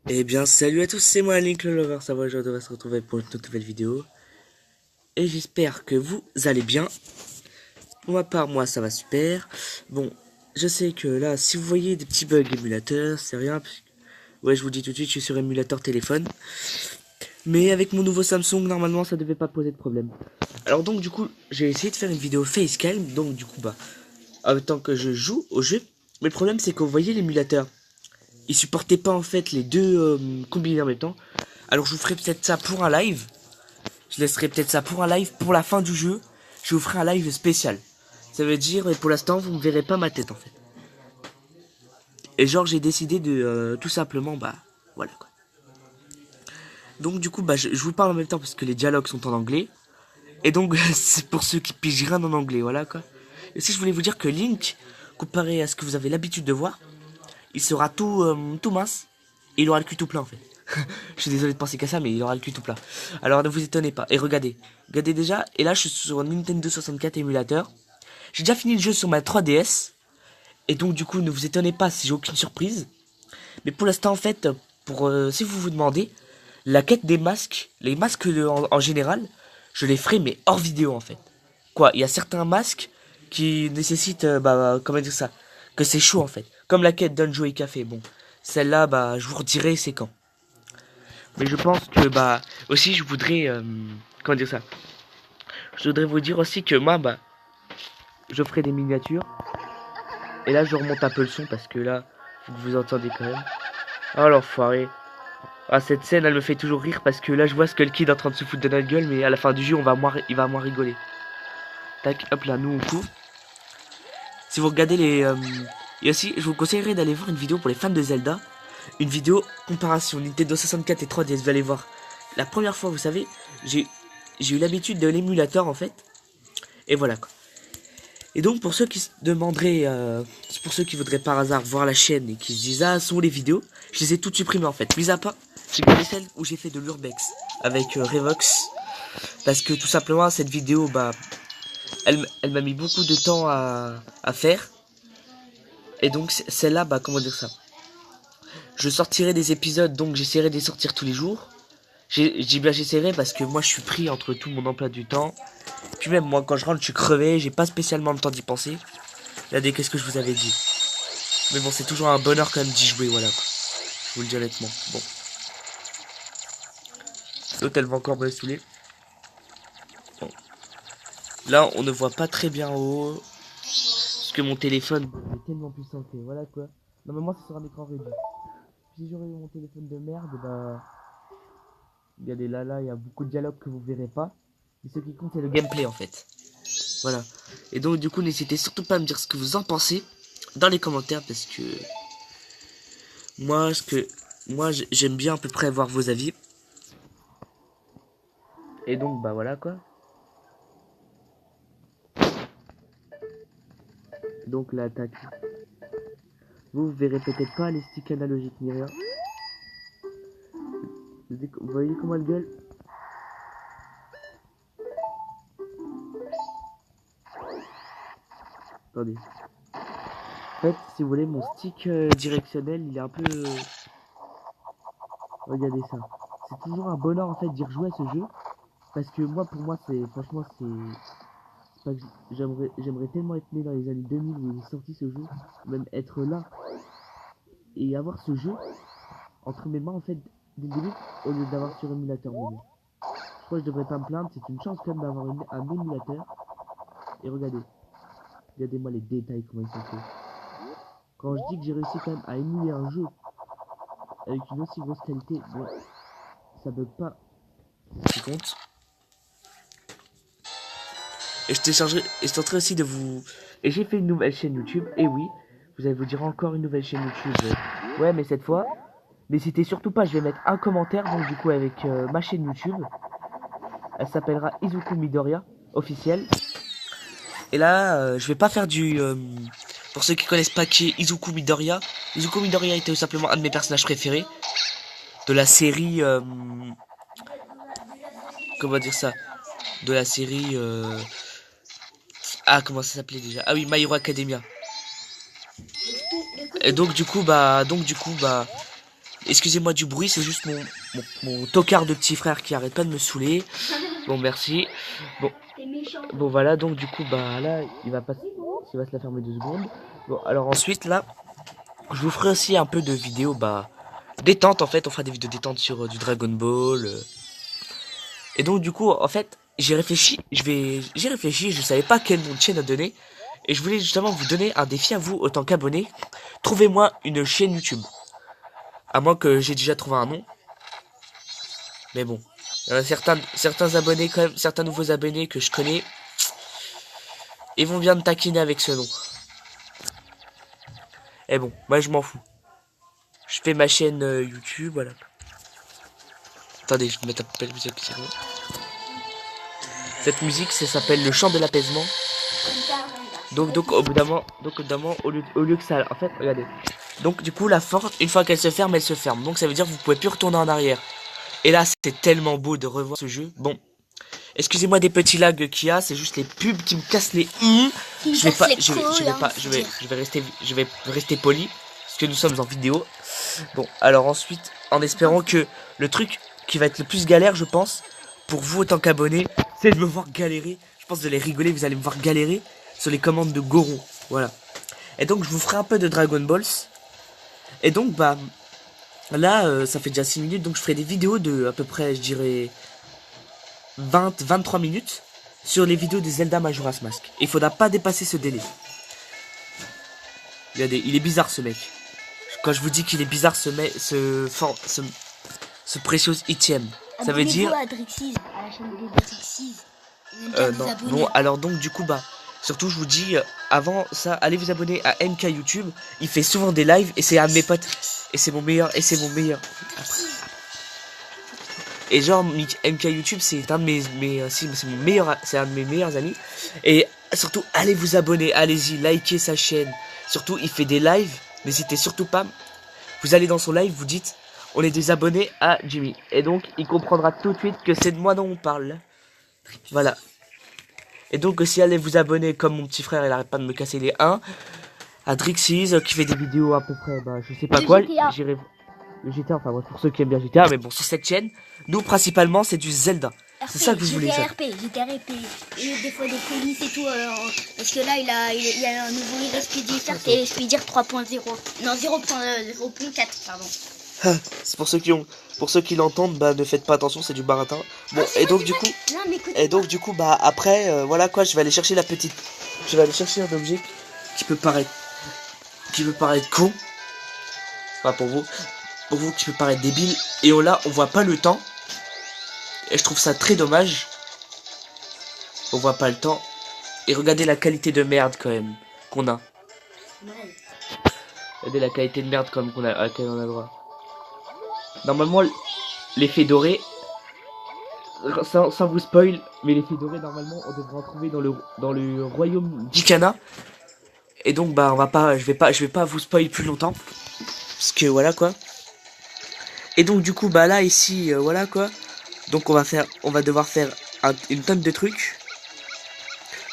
Eh bien, salut à tous, c'est moi Link le Lover, ça va, aujourd'hui on va se retrouver pour une toute nouvelle vidéo. Et j'espère que vous allez bien. Pour ma part, moi ça va super. Bon, je sais que là, si vous voyez des petits bugs émulateurs, c'est rien. Ouais, je vous dis tout de suite, je suis sur émulateur téléphone. Mais avec mon nouveau Samsung, normalement ça devait pas poser de problème. Alors donc du coup, j'ai essayé de faire une vidéo Facecam, donc du coup bah, en même temps que je joue au jeu. Mais le problème c'est que vous voyez l'émulateur, il supportait pas en fait les deux combinés en même temps. Alors je vous ferai peut-être ça pour un live. Je laisserai peut-être ça pour un live pour la fin du jeu. Je vous ferai un live spécial. Ça veut dire, pour l'instant, vous ne verrez pas ma tête en fait. Et genre, j'ai décidé de tout simplement, bah, voilà quoi. Donc, du coup, bah, je vous parle en même temps parce que les dialogues sont en anglais. Et donc, c'est pour ceux qui pigent rien en anglais, voilà quoi. Et si je voulais vous dire que Link, comparé à ce que vous avez l'habitude de voir, il sera tout mince. Et il aura le cul tout plein en fait. Je suis désolé de penser qu'à ça, mais il aura le cul tout plat. Alors ne vous étonnez pas. Et regardez. Regardez déjà. Et là, je suis sur un Nintendo 64 émulateur. J'ai déjà fini le jeu sur ma 3DS. Et donc, du coup, ne vous étonnez pas si j'ai aucune surprise. Mais pour l'instant, en fait, si vous vous demandez, la quête des masques, les masques en général, je les ferai, mais hors vidéo, en fait. Quoi, il y a certains masques qui nécessitent, comment dire ça, que c'est chaud, en fait. Comme la quête d'Anjo et Café. Bon, celle-là, bah, je vous redirai c'est quand. Mais je pense que, bah, aussi, je voudrais, comment dire ça, je voudrais vous dire aussi que moi, bah, je ferai des miniatures. Et là, je remonte un peu le son parce que là, faut que vous entendiez quand même. Oh l'enfoiré. Ah, cette scène, elle me fait toujours rire parce que là, je vois Skull Kid en train de se foutre de notre gueule, mais à la fin du jeu, il va moins rigoler. Tac, hop là, nous on court. Si vous regardez et aussi, je vous conseillerais d'aller voir une vidéo pour les fans de Zelda. Une vidéo comparaison Nintendo 64 et 3DS. Vous allez voir. La première fois, vous savez, j'ai j'ai eu l'habitude de l'émulateur en fait. Et voilà quoi. Et donc pour ceux qui se demanderaient, pour ceux qui voudraient par hasard voir la chaîne et qui se disent ah, sont les vidéos, je les ai toutes supprimées en fait. Mis à part, j'ai gardé celle où j'ai fait de l'urbex avec Revox. Parce que tout simplement cette vidéo, bah, elle m'a mis beaucoup de temps à faire. Et donc celle-là, bah comment dire ça, je sortirai des épisodes, donc j'essaierai de les sortir tous les jours. Je dis bien j'essaierai parce que moi je suis pris entre tout mon emploi du temps. Puis même moi quand je rentre je suis crevé, j'ai pas spécialement le temps d'y penser. Regardez qu'est-ce que je vous avais dit. Mais bon, c'est toujours un bonheur quand même d'y jouer, voilà quoi. Je vous le dis honnêtement. Bon. L'autre, elle va encore me saouler. Bon. Là, on ne voit pas très bien en haut. Parce que mon téléphone est tellement puissant que voilà quoi. Normalement, c'est sur un écran réduit. Si j'aurais eu mon téléphone de merde, bah. Regardez là, il y a beaucoup de dialogues que vous verrez pas. Mais ce qui compte, c'est le gameplay en fait. Voilà. Et donc, du coup, n'hésitez surtout pas à me dire ce que vous en pensez dans les commentaires parce que moi, j'aime bien à peu près voir vos avis. Et donc, bah voilà quoi. Donc l'attaque. Vous verrez peut-être pas les sticks analogiques ni rien. Vous voyez comment elle gueule? Attendez. En fait, si vous voulez, mon stick directionnel, il est un peu... Regardez ça. C'est toujours un bonheur en fait d'y rejouer à ce jeu. Parce que moi, pour moi, c'est... Franchement, j'aimerais tellement être né dans les années 2000 où il est sorti ce jeu. Même être là et avoir ce jeu entre mes mains en fait dès le début au lieu d'avoir sur émulateur mobile. Je crois que je devrais pas me plaindre, c'est une chance quand même d'avoir un émulateur. Et regardez, regardez-moi les détails, comment ils sont faits. Quand je dis que j'ai réussi quand même à émuler un jeu avec une aussi grosse qualité, bon, ça bug pas. C'est qui compte. Et je téléchargerai, et je tenterai aussi de vous... Et j'ai fait une nouvelle chaîne YouTube, et oui, vous allez vous dire encore une nouvelle chaîne YouTube. Ouais, mais cette fois, n'hésitez surtout pas, je vais mettre un commentaire, donc du coup avec ma chaîne YouTube. Elle s'appellera Izuku Midoriya, officielle. Et là, je vais pas faire pour ceux qui connaissent pas qui est Izuku Midoriya, Izuku Midoriya était tout simplement un de mes personnages préférés de la série... comment dire ça? De la série... Ah, comment ça s'appelait déjà? Ah oui, My Hero Academia. Et donc du coup, bah... excusez-moi du bruit, c'est juste mon tocard de petit frère qui arrête pas de me saouler. Bon, merci. Bon, voilà, donc du coup, bah là, il va se la fermer 2 secondes. Bon, alors ensuite, là, je vous ferai aussi un peu de vidéos, bah, détente, en fait. On fera des vidéos détente sur du Dragon Ball. Et donc, du coup, en fait, j'ai réfléchi, je savais pas quel nom de chaîne à donner. Et je voulais justement vous donner un défi à vous, autant qu'abonné. Trouvez-moi une chaîne YouTube. À moins que j'ai déjà trouvé un nom. Mais bon. Il y en a certains abonnés quand même, certains nouveaux abonnés que je connais. Ils vont bien me taquiner avec ce nom. Et bon, moi je m'en fous. Je fais ma chaîne YouTube, voilà. Attendez, je vais mettre un peu de musique. Cette musique, ça s'appelle le chant de l'apaisement. Donc au bout d'un moment, au lieu que ça, en fait, regardez. Donc du coup, la porte, une fois qu'elle se ferme, elle se ferme. Donc ça veut dire que vous pouvez plus retourner en arrière. Et là, c'était tellement beau de revoir ce jeu. Bon, excusez-moi des petits lags qu'il y a, c'est juste les pubs qui me cassent les je vais rester poli parce que nous sommes en vidéo. Bon, alors ensuite, en espérant que le truc qui va être le plus galère, je pense, pour vous autant qu'abonné, c'est de me voir galérer. Je pense que vous allez rigoler, vous allez me voir galérer sur les commandes de Goron. Voilà. Et donc je vous ferai un peu de Dragon Balls. Et donc bah là ça fait déjà 6 minutes, donc je ferai des vidéos de à peu près, je dirais 23 minutes sur les vidéos des Zelda Majora's Mask. Il faudra pas dépasser ce délai. Regardez, il est bizarre ce mec. Quand je vous dis qu'il est bizarre ce Precious Item, ça veut dire non, bon, alors donc du coup bah surtout je vous dis avant ça, allez vous abonner à MK YouTube, il fait souvent des lives et c'est un de mes potes et c'est mon meilleur et genre MK YouTube c'est un de c'est un de mes meilleurs amis. Et surtout allez vous abonner, allez-y, likez sa chaîne. Surtout il fait des lives, n'hésitez surtout pas. Vous allez dans son live, vous dites on est des abonnés à Jimmy. Et donc il comprendra tout de suite que c'est de moi dont on parle. Voilà. Et donc aussi allez vous abonner comme mon petit frère, il arrête pas de me casser les 1. À Drixis qui fait des vidéos à peu près, bah je sais pas quoi. J'irai le GTA, enfin pour ceux qui aiment bien GTA, mais bon sur cette chaîne, nous principalement c'est du Zelda. C'est ça que vous voulez, ça. RP, et des fois des polices et tout, parce que là il y a un nouveau Hero Speedifier, et je peux dire 3.0, non 0.4 pardon. C'est pour ceux qui l'entendent, bah ne faites pas attention, c'est du baratin. Bon, et donc du coup bah après voilà quoi, je vais aller chercher un objet qui peut paraître con, pas pour vous qui peut paraître débile, et là on voit pas le temps. Et je trouve ça très dommage. On voit pas le temps. Et regardez la qualité de merde quand même qu'on a. Regardez la qualité de merde comme à laquelle on a droit. Normalement l'effet doré, sans vous spoil, mais l'effet doré normalement on devrait en trouver dans le royaume d'Ikana. Et donc bah je vais pas vous spoil plus longtemps. Parce que voilà quoi. Et donc du coup bah là ici voilà quoi. Donc on va devoir faire une tonne de trucs.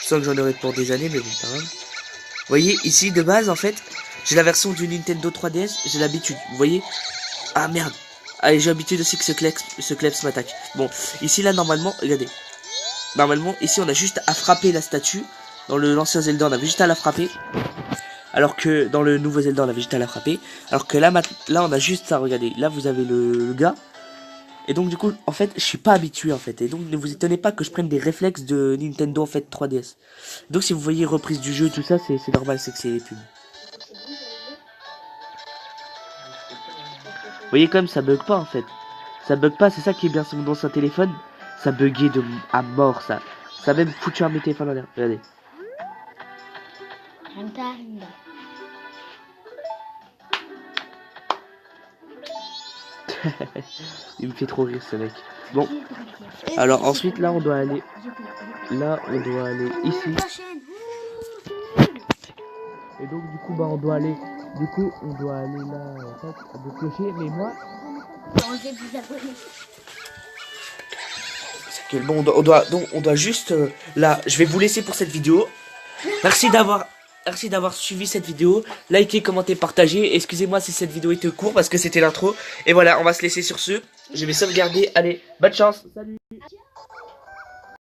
Je sens que j'en aurai pour des années, mais bon, pas grave. Vous voyez, ici, de base, en fait, j'ai la version du Nintendo 3DS, j'ai l'habitude, vous voyez. Ah, merde. Allez, j'ai l'habitude aussi que ce kleps m'attaque. Bon, ici, là, normalement, regardez. Normalement, ici, on a juste à frapper la statue. Dans l'ancien Zelda, on avait juste à la frapper. Alors que dans le nouveau Zelda, on avait juste à la frapper. Alors que là, on a juste à, regardez. Là, vous avez le gars. Et donc du coup, en fait, je suis pas habitué en fait. Et donc ne vous étonnez pas que je prenne des réflexes de Nintendo en fait 3DS. Donc si vous voyez reprise du jeu, tout ça, c'est normal, c'est que c'est les pubs. Vous voyez quand même, ça bug pas en fait. Ça bug pas, c'est ça qui est bien sur mon ancien téléphone. Ça buguait à mort ça. Ça a même foutu un de mes téléphones en l'air. Regardez. Il me fait trop rire ce mec. Bon. Alors ensuite là on doit aller ici. Et donc du coup bah on doit aller là en fait à déclencher, mais moi bon on doit juste là, je vais vous laisser pour cette vidéo. Merci d'avoir Merci d'avoir suivi cette vidéo. Likez, commentez, partagez. Excusez-moi si cette vidéo était courte parce que c'était l'intro. Et voilà, on va se laisser sur ce. Je vais sauvegarder. Allez, bonne chance. Salut.